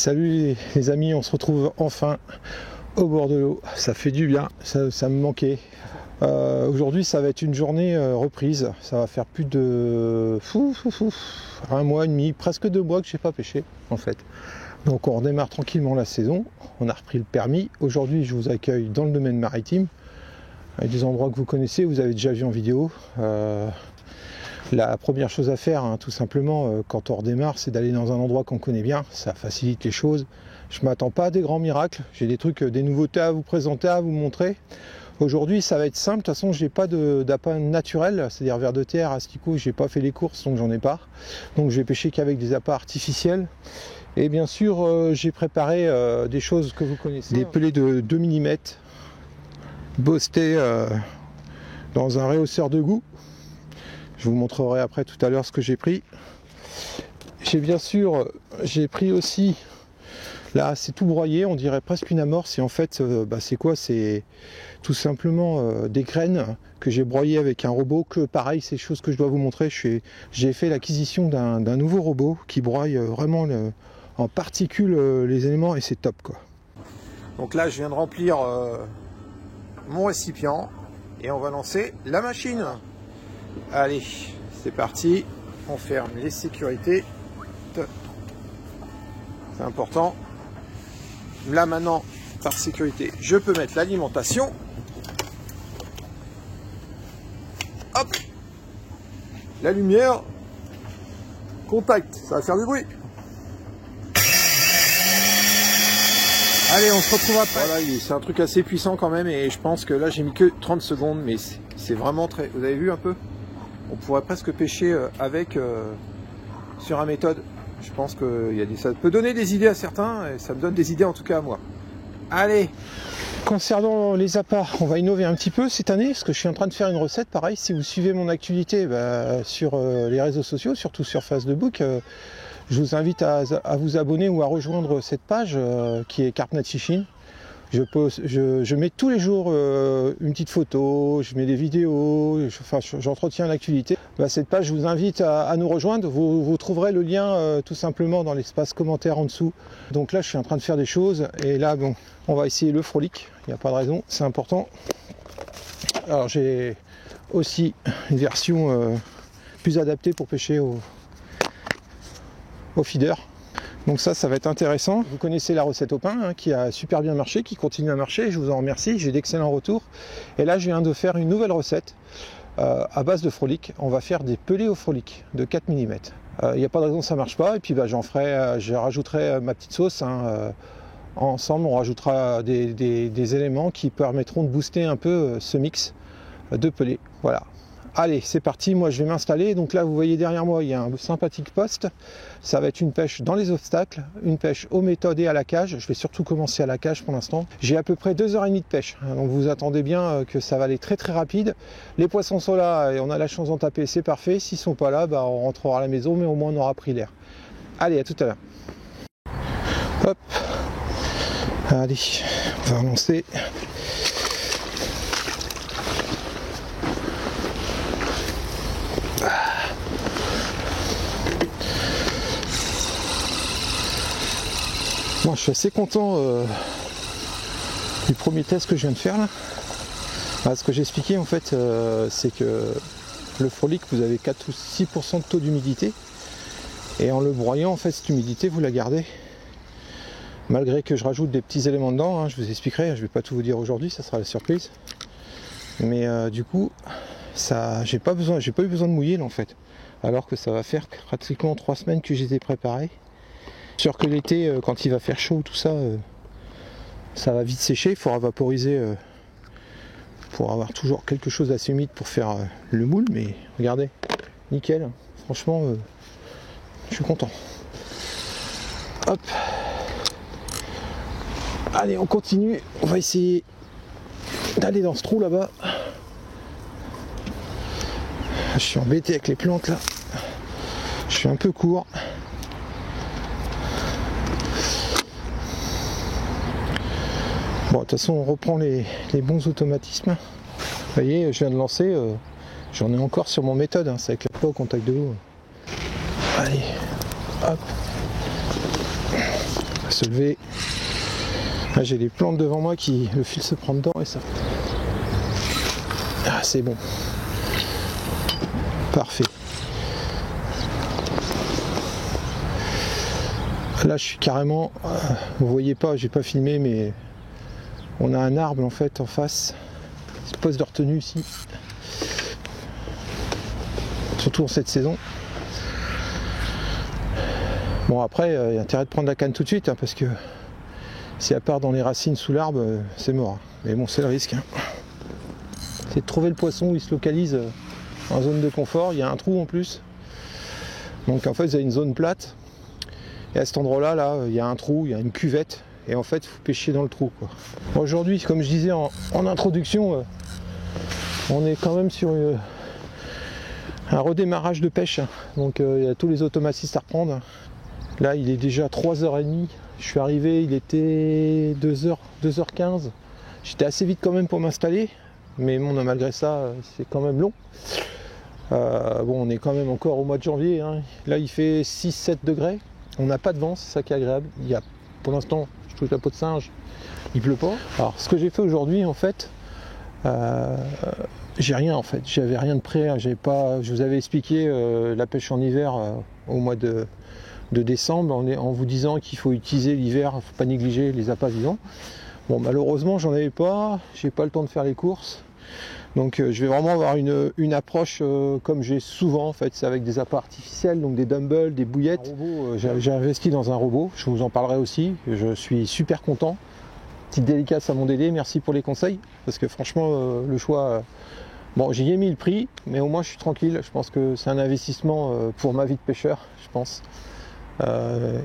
Salut les amis, on se retrouve enfin au bord de l'eau. Ça fait du bien, ça me manquait. Aujourd'hui ça va être une journée reprise. Ça va faire plus de un mois et demi, presque 2 mois que j'ai pas pêché en fait. Donc on redémarre tranquillement la saison. On a repris le permis. Aujourd'hui je vous accueille dans le domaine maritime, avec des endroits que vous connaissez, vous avez déjà vu en vidéo. La première chose à faire, hein, tout simplement, quand on redémarre, c'est d'aller dans un endroit qu'on connaît bien. Ça facilite les choses. Je ne m'attends pas à des grands miracles. J'ai des trucs, des nouveautés à vous présenter, à vous montrer. Aujourd'hui, ça va être simple. De toute façon, je n'ai pas d'appât naturel, c'est-à-dire vers de terre, asticot. Je n'ai pas fait les courses, donc j'en ai pas. Donc je vais pêcher qu'avec des appâts artificiels. Et bien sûr, j'ai préparé des choses que vous connaissez. Des pelets de 2 mm, boostés dans un réhausseur de goût. Je vous montrerai après tout à l'heure ce que j'ai pris. J'ai pris aussi, là c'est tout broyé, on dirait presque une amorce, et en fait c'est quoi? C'est tout simplement des graines que j'ai broyées avec un robot, que pareil, c'est chose que je dois vous montrer. J'ai fait l'acquisition d'un nouveau robot qui broye vraiment en particules les éléments, et c'est top quoi. Donc là je viens de remplir mon récipient et on va lancer la machine. Allez, c'est parti, on ferme les sécurités, c'est important. Là maintenant, par sécurité, je peux mettre l'alimentation. Hop, la lumière, contact, ça va faire du bruit. Allez, on se retrouve après. Voilà, c'est un truc assez puissant quand même, et je pense que là j'ai mis que 30 secondes, mais c'est vraiment très... Vous avez vu un peu? On pourrait presque pêcher avec sur un méthode. Je pense que ça peut donner des idées à certains, et ça me donne des idées en tout cas à moi. Allez! Concernant les appâts, on va innover un petit peu cette année, parce que je suis en train de faire une recette. Pareil, si vous suivez mon actualité sur les réseaux sociaux, surtout sur Facebook, je vous invite à vous abonner ou à rejoindre cette page qui est Carp Net Fishing. Je mets tous les jours une petite photo, je mets des vidéos, j'entretiens l'actualité. Cette page, je vous invite à nous rejoindre. Vous trouverez le lien tout simplement dans l'espace commentaire en dessous. Donc là, je suis en train de faire des choses, et là, bon, on va essayer le frolic. Il n'y a pas de raison, c'est important. Alors j'ai aussi une version plus adaptée pour pêcher au feeder. Donc ça va être intéressant. Vous connaissez la recette au pain, hein, qui a super bien marché, qui continue à marcher, je vous en remercie, j'ai d'excellents retours. Et là je viens de faire une nouvelle recette à base de frolic. On va faire des pelés au frolic de 4 mm. Il n'y a pas de raison que ça ne marche pas, et puis je rajouterai ma petite sauce. Hein, ensemble on rajoutera des éléments qui permettront de booster un peu ce mix de pelés. Voilà. Allez, c'est parti, moi je vais m'installer. Donc là vous voyez derrière moi, il y a un sympathique poste. Ça va être une pêche dans les obstacles, une pêche aux méthodes et à la cage. Je vais surtout commencer à la cage pour l'instant. J'ai à peu près 2h30 de pêche, donc vous attendez bien que ça va aller très très rapide. Les poissons sont là et on a la chance d'en taper, c'est parfait. S'ils sont pas là, on rentrera à la maison, mais au moins on aura pris l'air. Allez, à tout à l'heure. Hop. Allez, on va relancer. Moi, je suis assez content du premier test que je viens de faire là. Ce que j'ai expliqué en fait, c'est que le frolic, vous avez 4 ou 6% de taux d'humidité, et en le broyant en fait, cette humidité vous la gardez, malgré que je rajoute des petits éléments dedans. Hein, je vous expliquerai, je ne vais pas tout vous dire aujourd'hui, ça sera la surprise, mais du coup j'ai pas eu besoin de mouiller là en fait, alors que ça va faire pratiquement 3 semaines que je les ai préparés. Sûr que l'été, quand il va faire chaud, tout ça, ça va vite sécher. Il faudra vaporiser pour avoir toujours quelque chose d'assez humide pour faire le moule. Mais regardez, nickel. Franchement, je suis content. Hop. Allez, on continue. On va essayer d'aller dans ce trou là-bas. Je suis embêté avec les plantes là. Je suis un peu court. Bon, de toute façon, on reprend les bons automatismes. Vous voyez, je viens de lancer, j'en ai encore sur mon méthode, hein, ça éclate pas au contact de l'eau. Allez, hop. va se lever. Là, j'ai les plantes devant moi qui le fil se prend dedans et ça. Ah, c'est bon. Parfait. Là, je suis carrément. Vous voyez pas, j'ai pas filmé, mais on a un arbre en fait en face. C'est poste de retenue ici. Surtout en cette saison. Bon, après, il y a intérêt de prendre la canne tout de suite, hein, parce que si elle part dans les racines sous l'arbre, c'est mort. Mais bon, c'est le risque. Hein. C'est de trouver le poisson où il se localise en zone de confort. Il y a un trou en plus. Donc en fait, vous avez une zone plate. Et à cet endroit-là, là, il y a un trou, il y a une cuvette. Et en fait, il faut pêcher dans le trou. Aujourd'hui, comme je disais en introduction, on est quand même sur un redémarrage de pêche. Donc il y a tous les automatistes à reprendre. Là, il est déjà 3h30. Je suis arrivé, il était 2h15. J'étais assez vite quand même pour m'installer. Mais bon, malgré ça, c'est quand même long. Bon, on est quand même encore au mois de janvier. Hein. Là, il fait 6-7 degrés. On n'a pas de vent, c'est ça qui est agréable. Il y a, pour l'instant, je touche la peau de singe, il pleut pas. Alors, ce que j'ai fait aujourd'hui, en fait, j'ai rien en fait. J'avais rien de prêt. Je vous avais expliqué la pêche en hiver au mois de décembre en vous disant qu'il faut utiliser l'hiver, il ne faut pas négliger les appâts vivants. Bon, malheureusement, j'en avais pas. J'ai pas le temps de faire les courses. Donc je vais vraiment avoir une approche comme j'ai souvent en fait, c'est avec des appâts artificiels, donc des dumbbells, des bouillettes. J'ai investi dans un robot, je vous en parlerai aussi, je suis super content. Petite dédicace à mon Dédé, merci pour les conseils, parce que franchement le choix, bon j'y ai mis le prix, mais au moins je suis tranquille, je pense que c'est un investissement pour ma vie de pêcheur, je pense.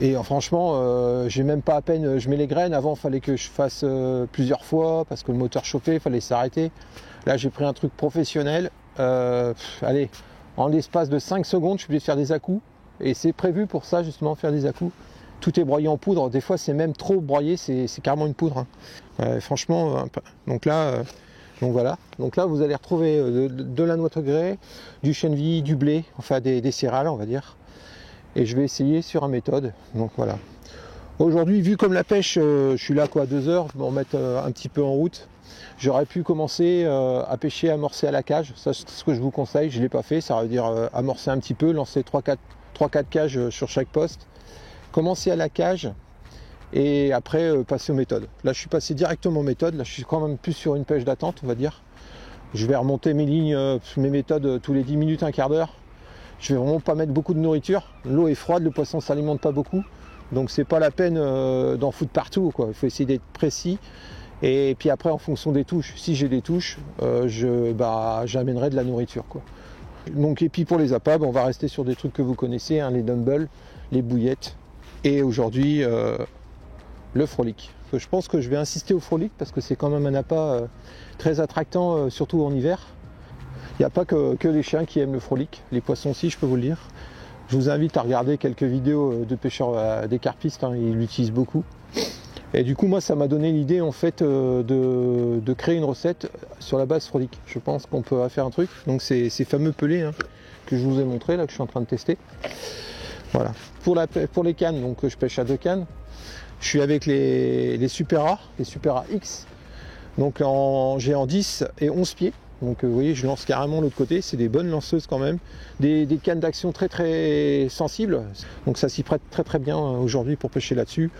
Et franchement, j'ai même pas à peine, je mets les graines, avant il fallait que je fasse plusieurs fois, parce que le moteur chauffait, il fallait s'arrêter. Là j'ai pris un truc professionnel, allez, en l'espace de 5 secondes je peux faire des à-coups, et c'est prévu pour ça justement, faire des à-coups. Tout est broyé en poudre, des fois c'est même trop broyé, c'est carrément une poudre. Hein. Franchement, donc là voilà, donc là vous allez retrouver de la noix de grès, du chènevis, du blé, enfin des céréales on va dire. Et je vais essayer sur une méthode, donc voilà. Aujourd'hui, vu comme la pêche, je suis là quoi, 2 heures, je vais me remettre un petit peu en route. J'aurais pu commencer à pêcher, amorcer à la cage, ça c'est ce que je vous conseille, je ne l'ai pas fait, ça veut dire amorcer un petit peu, lancer 3-4 cages sur chaque poste, commencer à la cage et après passer aux méthodes. Là je suis passé directement aux méthodes, là je suis quand même plus sur une pêche d'attente on va dire. Je vais remonter mes lignes, mes méthodes tous les 10 minutes, un quart d'heure. Je vais vraiment pas mettre beaucoup de nourriture, l'eau est froide, le poisson ne s'alimente pas beaucoup, donc c'est pas la peine d'en foutre partout, quoi. Il faut essayer d'être précis, et puis après en fonction des touches, si j'ai des touches, j'amènerai de la nourriture, quoi. Donc, et puis pour les appâts, on va rester sur des trucs que vous connaissez, hein, les dumbbells, les bouillettes, et aujourd'hui le frolic. Je pense que je vais insister au frolic parce que c'est quand même un appât très attractant, surtout en hiver. Il n'y a pas que les chiens qui aiment le frolic, les poissons aussi, je peux vous le dire. Je vous invite à regarder quelques vidéos de pêcheurs des carpistes, hein, ils l'utilisent beaucoup. Et du coup, moi, ça m'a donné l'idée en fait de créer une recette sur la base frolic. Je pense qu'on peut faire un truc. Donc ces fameux pelés hein, que je vous ai montré là, que je suis en train de tester. Voilà. Pour les cannes, donc je pêche à 2 cannes. Je suis avec les Super A, les Super A X. Donc j'ai en 10 et 11 pieds. Donc vous voyez, je lance carrément l'autre côté, c'est des bonnes lanceuses quand même. Des cannes d'action très très sensibles, donc ça s'y prête très très bien aujourd'hui pour pêcher là-dessus.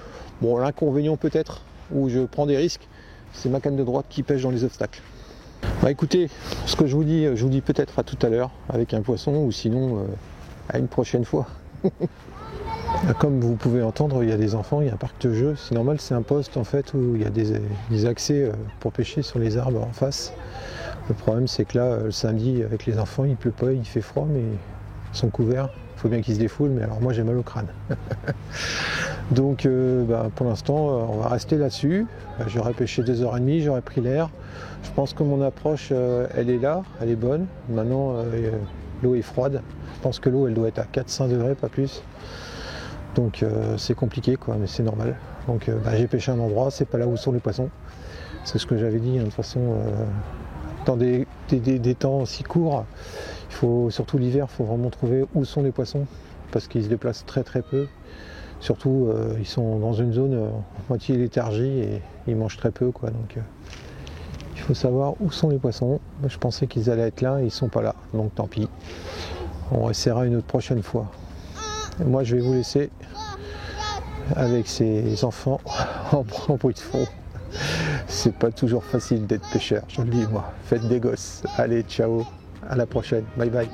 Bon, l'inconvénient peut-être, où je prends des risques, c'est ma canne de droite qui pêche dans les obstacles. Bah écoutez, ce que je vous dis peut-être à tout à l'heure avec un poisson, ou sinon à une prochaine fois. Comme vous pouvez entendre, il y a des enfants, il y a un parc de jeux. C'est normal, c'est un poste en fait où il y a des accès pour pêcher sur les arbres en face. Le problème c'est que là, le samedi, avec les enfants, il pleut pas, il fait froid, mais ils sont couverts. Il faut bien qu'ils se défoulent, mais alors moi j'ai mal au crâne. Donc pour l'instant, on va rester là-dessus. J'aurais pêché 2h30, j'aurais pris l'air. Je pense que mon approche, elle est là, elle est bonne. Maintenant, l'eau est froide. Je pense que l'eau, elle doit être à 4-5 degrés, pas plus. Donc c'est compliqué, quoi, mais c'est normal. Donc j'ai pêché un endroit, c'est pas là où sont les poissons. C'est ce que j'avais dit, hein, de toute façon. Dans des temps aussi courts, il faut, surtout l'hiver, il faut vraiment trouver où sont les poissons, parce qu'ils se déplacent très très peu. Surtout, ils sont dans une zone moitié léthargie et ils mangent très peu, quoi. Donc, il faut savoir où sont les poissons. Moi, je pensais qu'ils allaient être là et ils sont pas là. Donc, tant pis. On essaiera une autre prochaine fois. Et moi, je vais vous laisser avec ces enfants en bruit de fond. C'est pas toujours facile d'être pêcheur, je le dis moi. Faites des gosses. Allez, ciao. À la prochaine. Bye bye.